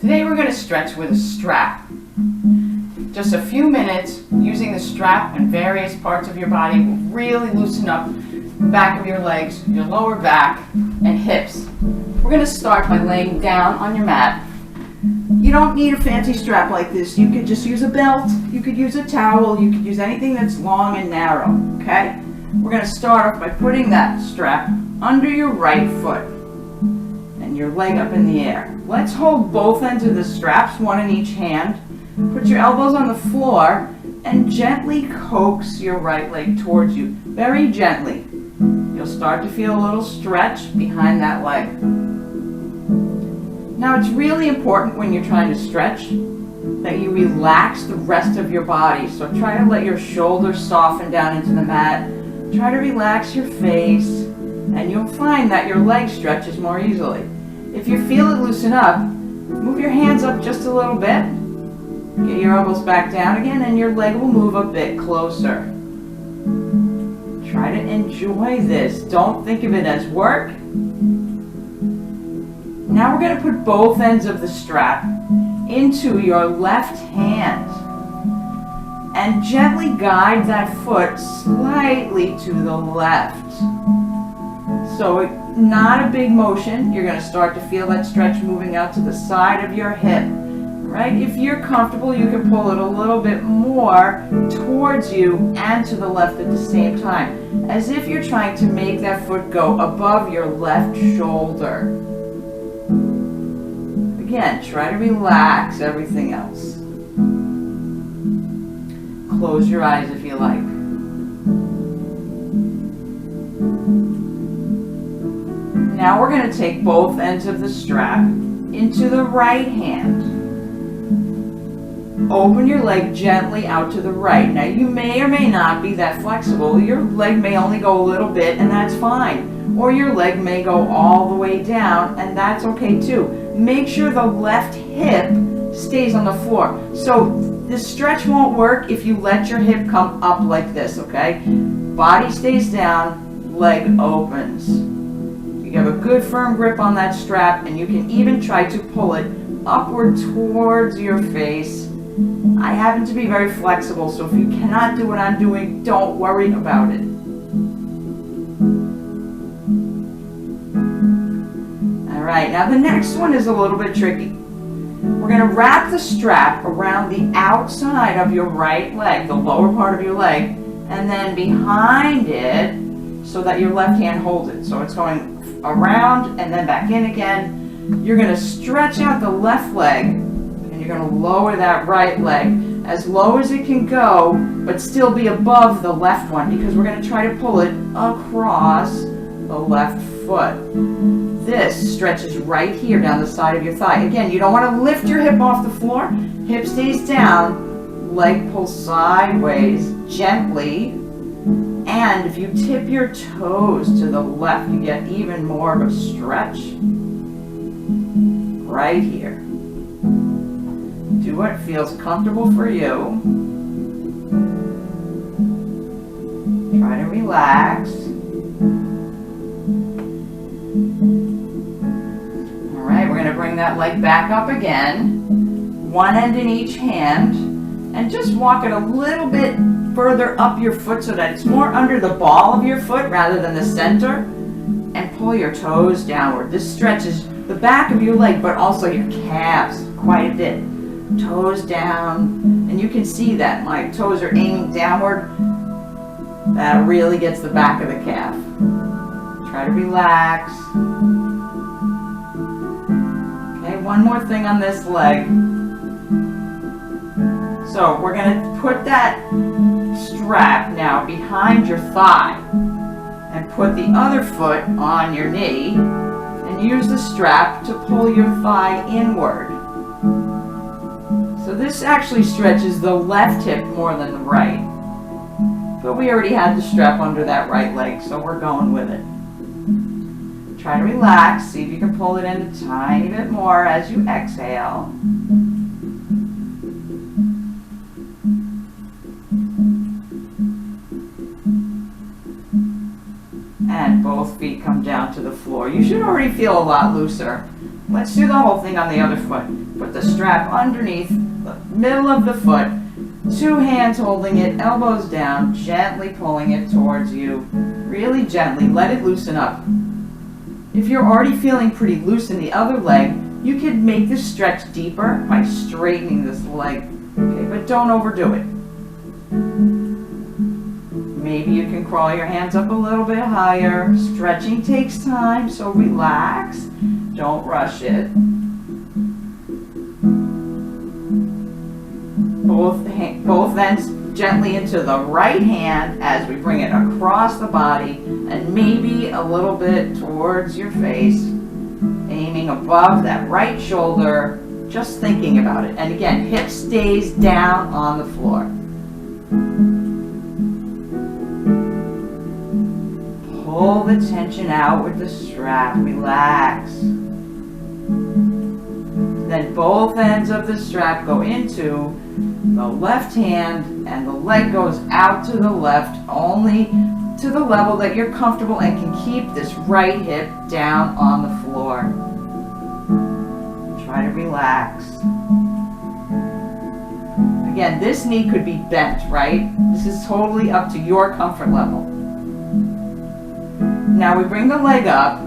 Today we're going to stretch with a strap. Just a few minutes using the strap on various parts of your body will really loosen up the back of your legs, your lower back, and hips. We're going to start by laying down on your mat. You don't need a fancy strap like this. You could just use a belt, you could use a towel, you could use anything that's long and narrow, okay? We're going to start off by putting that strap under your right foot and your leg up in the air. Let's hold both ends of the straps, one in each hand. Put your elbows on the floor and gently coax your right leg towards you, very gently. You'll start to feel a little stretch behind that leg. Now it's really important when you're trying to stretch that you relax the rest of your body. So try to let your shoulders soften down into the mat. Try to relax your face, and you'll find that your leg stretches more easily. If you feel it loosen up, move your hands up just a little bit. Get your elbows back down again, and your leg will move a bit closer. Try to enjoy this. Don't think of it as work. Now we're going to put both ends of the strap into your left hand and gently guide that foot slightly to the left. So not a big motion. You're going to start to feel that stretch moving out to the side of your hip. Right? If you're comfortable, you can pull it a little bit more towards you and to the left at the same time, as if you're trying to make that foot go above your left shoulder. Again, try to relax everything else. Close your eyes if you like. Now we're going to take both ends of the strap into the right hand. Open your leg gently out to the right. Now you may or may not be that flexible. Your leg may only go a little bit, and that's fine. Or your leg may go all the way down, and that's okay too. Make sure the left hip stays on the floor. So the stretch won't work if you let your hip come up like this, okay? Body stays down, leg opens. You have a good firm grip on that strap, and you can even try to pull it upward towards your face. I happen to be very flexible, so if you cannot do what I'm doing, don't worry about it. Alright, now the next one is a little bit tricky. We're going to wrap the strap around the outside of your right leg, the lower part of your leg, and then behind it so that your left hand holds it. So it's going around and then back in again. You're going to stretch out the left leg, and you're going to lower that right leg as low as it can go, but still be above the left one, because we're going to try to pull it across the left foot. This stretches right here down the side of your thigh. Again, you don't want to lift your hip off the floor. Hip stays down, leg pulls sideways gently, and if you tip your toes to the left, you get even more of a stretch right here. Do what feels comfortable for you. Try to relax. Alright, we're going to bring that leg back up again. One end in each hand. And just walk it a little bit further up your foot so that it's more under the ball of your foot rather than the center. And pull your toes downward. This stretches the back of your leg, but also your calves quite a bit. Toes down, and you can see that my toes are aiming downward. That really gets the back of the calf. Try to relax. Okay, one more thing on this leg. So we're going to put that strap now behind your thigh and put the other foot on your knee and use the strap to pull your thigh inward. So this actually stretches the left hip more than the right. But we already had the strap under that right leg, so we're going with it. Try to relax. See if you can pull it in a tiny bit more as you exhale. And both feet come down to the floor. You should already feel a lot looser. Let's do the whole thing on the other foot. Put the strap underneath the middle of the foot, 2 hands holding it, elbows down, gently pulling it towards you. Really gently, let it loosen up. If you're already feeling pretty loose in the other leg, you could make this stretch deeper by straightening this leg, okay, but don't overdo it. Maybe you can crawl your hands up a little bit higher. Stretching takes time, so relax. Don't rush it. Both ends gently into the right hand as we bring it across the body and maybe a little bit towards your face, aiming above that right shoulder, just thinking about it. And again, hip stays down on the floor. Pull the tension out with the strap, relax. Then both ends of the strap go into the left hand and the leg goes out to the left, only to the level that you're comfortable and can keep this right hip down on the floor. Try to relax. Again, this knee could be bent, right? This is totally up to your comfort level. Now we bring the leg up.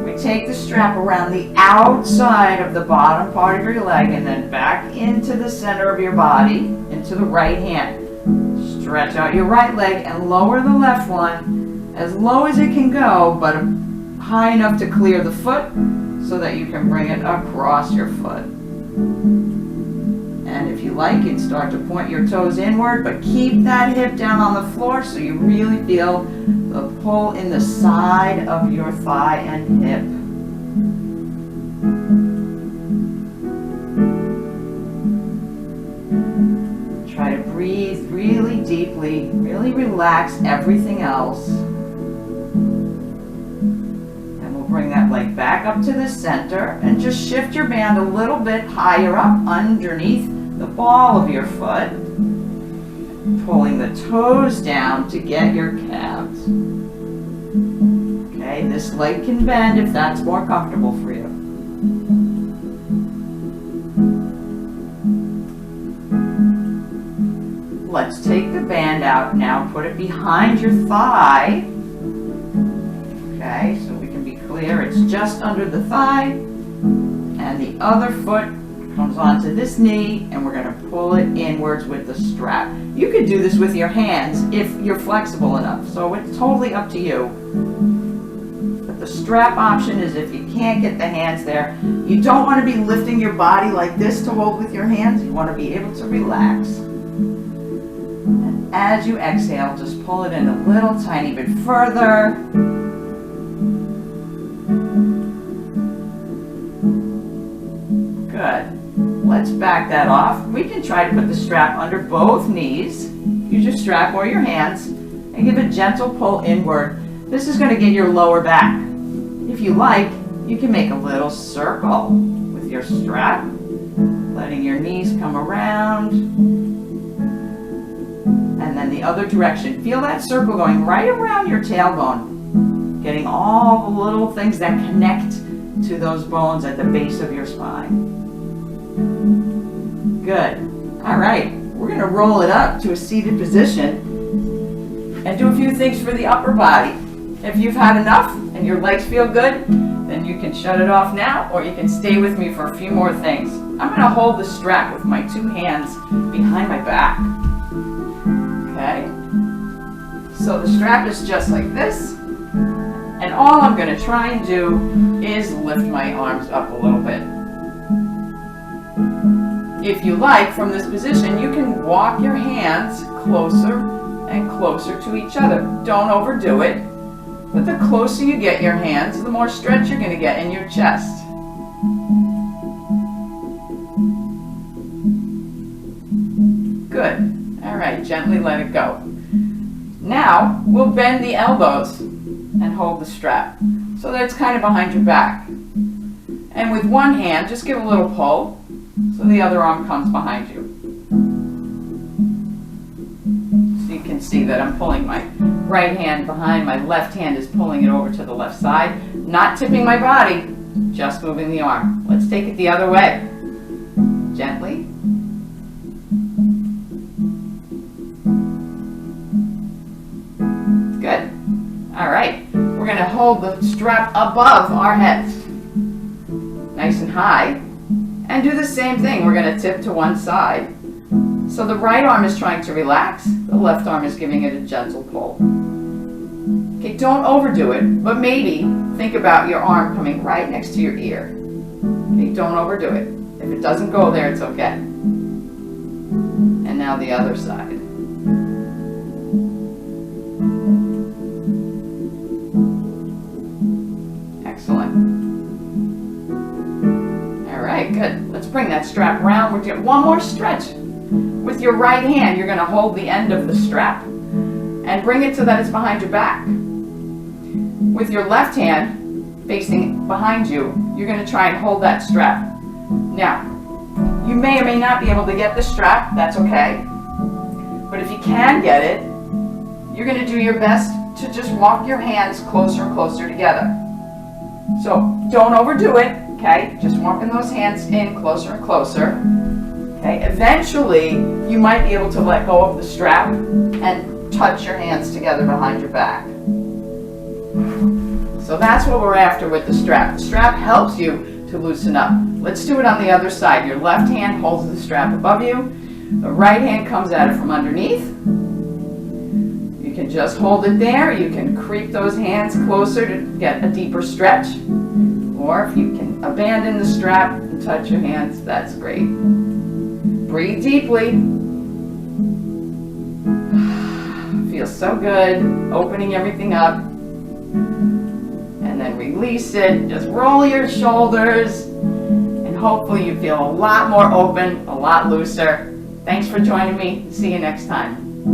We take the strap around the outside of the bottom part of your leg and then back into the center of your body, into the right hand. Stretch out your right leg and lower the left one as low as it can go, but high enough to clear the foot so that you can bring it across your foot. And if you like, you can start to point your toes inward, but keep that hip down on the floor so you really feel the pull in the side of your thigh and hip. Try to breathe really deeply, really relax everything else. And we'll bring that leg back up to the center and just shift your band a little bit higher up underneath the ball of your foot, pulling the toes down to get your calves. Okay, this leg can bend if that's more comfortable for you. Let's take the band out now, put it behind your thigh. Okay, so we can be clear, it's just under the thigh, and the other foot comes onto this knee, and we're going to pull it inwards with the strap. You could do this with your hands if you're flexible enough, so it's totally up to you. But the strap option is if you can't get the hands there. You don't want to be lifting your body like this to hold with your hands. You want to be able to relax. And as you exhale, just pull it in a little tiny bit further. Good. Let's back that off. We can try to put the strap under both knees. Use your strap or your hands and give a gentle pull inward. This is going to get your lower back. If you like, you can make a little circle with your strap, letting your knees come around. And then the other direction. Feel that circle going right around your tailbone, getting all the little things that connect to those bones at the base of your spine. Good. All right, we're going to roll it up to a seated position and do a few things for the upper body. If you've had enough and your legs feel good, then you can shut it off now, or you can stay with me for a few more things. I'm going to hold the strap with my 2 hands behind my back. Okay? So the strap is just like this, and all I'm going to try and do is lift my arms up a little bit. If you like, from this position, you can walk your hands closer and closer to each other. Don't overdo it, but the closer you get your hands, the more stretch you're going to get in your chest. Good. All right, gently let it go. Now, we'll bend the elbows and hold the strap so that it's kind of behind your back. And with one hand, just give a little pull so the other arm comes behind you. So you can see that I'm pulling my right hand behind, my left hand is pulling it over to the left side, not tipping my body, Just moving the arm. Let's take it the other way. Gently. Good. All right. We're going to hold the strap above our heads. Nice and high. And do the same thing. We're going to tip to one side. So the right arm is trying to relax. The left arm is giving it a gentle pull. Okay, don't overdo it, but maybe think about your arm coming right next to your ear. Okay, don't overdo it. If it doesn't go there, it's okay. And now the other side. Excellent. All right, good. Let's bring that strap around. We're doing one more stretch. With your right hand, you're going to hold the end of the strap and bring it so that it's behind your back. With your left hand facing behind you, you're going to try and hold that strap. Now, you may or may not be able to get the strap, that's okay. But if you can get it, you're going to do your best to just walk your hands closer and closer together. So don't overdo it, okay? Just walking those hands in closer and closer. Okay, eventually, you might be able to let go of the strap and touch your hands together behind your back. So that's what we're after with the strap. The strap helps you to loosen up. Let's do it on the other side. Your left hand holds the strap above you. The right hand comes at it from underneath. You can just hold it there. You can creep those hands closer to get a deeper stretch. Or if you can abandon the strap and touch your hands, that's great. Breathe deeply. Feels so good. Opening everything up. And then release it. Just roll your shoulders. And hopefully you feel a lot more open, a lot looser. Thanks for joining me. See you next time.